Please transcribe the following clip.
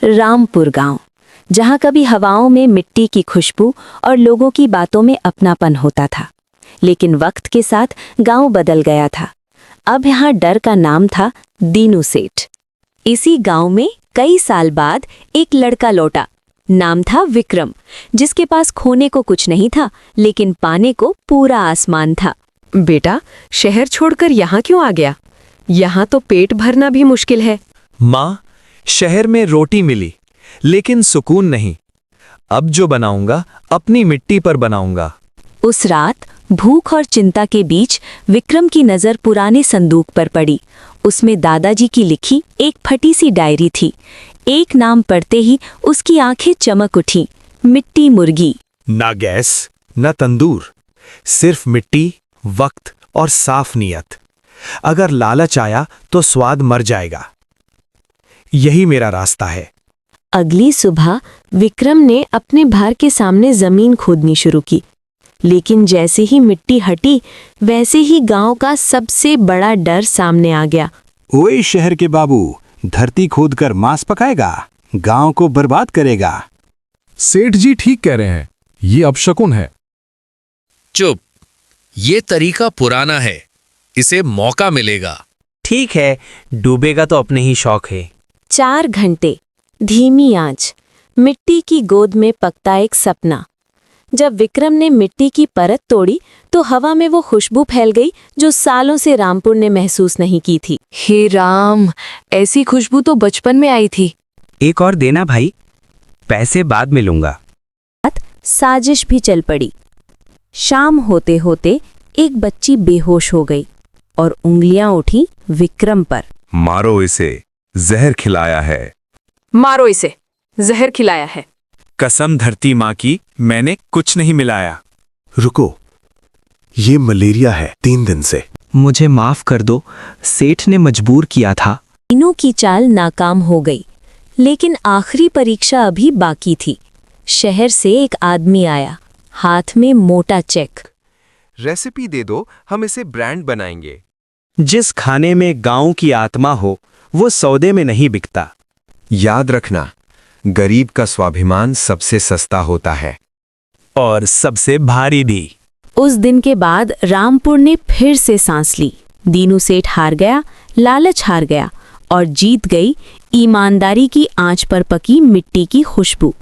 रामपुर गांव, जहां कभी हवाओं में मिट्टी की खुशबू और लोगों की बातों में अपनापन होता था। लेकिन वक्त के साथ गांव बदल गया था। अब यहाँ डर का नाम था दीनू सेठ। इसी गांव में कई साल बाद एक लड़का लौटा। नाम था विक्रम, जिसके पास खोने को कुछ नहीं था, लेकिन पाने को पूरा आसमान था। बेटा, शहर छोड़कर यहाँ क्यों आ गया? यहाँ तो पेट भरना भी मुश्किल है। माँ, शहर में रोटी मिली, लेकिन सुकून नहीं। अब जो बनाऊंगा अपनी मिट्टी पर बनाऊंगा। उस रात भूख और चिंता के बीच विक्रम की नज़र पुराने संदूक पर पड़ी। उसमें दादाजी की लिखी एक फटी सी डायरी थी। एक नाम पढ़ते ही उसकी आंखें चमक उठी, मिट्टी मुर्गी। ना गैस, न तंदूर, सिर्फ मिट्टी, वक्त और साफ नीयत। अगर लालच आया तो स्वाद मर जाएगा। यही मेरा रास्ता है। अगली सुबह विक्रम ने अपने भार के सामने जमीन खोदनी शुरू की। लेकिन जैसे ही मिट्टी हटी, वैसे ही गांव का सबसे बड़ा डर सामने आ गया। ओए शहर के बाबू, धरती खोदकर मांस पकाएगा, गांव को बर्बाद करेगा। सेठ जी ठीक कह रहे हैं, ये अपशकुन है। चुप, ये तरीका पुराना है, इसे मौका मिलेगा। ठीक है, डूबेगा तो अपने ही शौक है। 4 घंटे धीमी आंच, मिट्टी की गोद में पकता एक सपना। जब विक्रम ने मिट्टी की परत तोड़ी तो हवा में वो खुशबू फैल गई जो सालों से रामपुर ने महसूस नहीं की थी। हे राम, ऐसी खुशबू तो बचपन में आई थी। एक और देना भाई, पैसे बाद में लूंगा। साजिश भी चल पड़ी। शाम होते होते एक बच्ची बेहोश हो गई और उंगलियां उठी विक्रम पर। मारो इसे, जहर खिलाया है। मारो इसे, जहर खिलाया है। कसम धरती माँ की, मैंने कुछ नहीं मिलाया। रुको, ये मलेरिया है 3 दिन से। मुझे माफ कर दो, सेठ ने मजबूर किया था। तीनों की चाल नाकाम हो गई, लेकिन आखिरी परीक्षा अभी बाकी थी। शहर से एक आदमी आया, हाथ में मोटा चेक। रेसिपी दे दो, हम इसे ब्रांड बनाएंगे। जिस खाने में गांव की आत्मा हो, वो सौदे में नहीं बिकता। याद रखना, गरीब का स्वाभिमान सबसे सस्ता होता है और सबसे भारी भी। उस दिन के बाद रामपुर ने फिर से सांस ली। दीनू सेठ हार गया, लालच हार गया और जीत गई ईमानदारी की आंच पर पकी मिट्टी की खुशबू।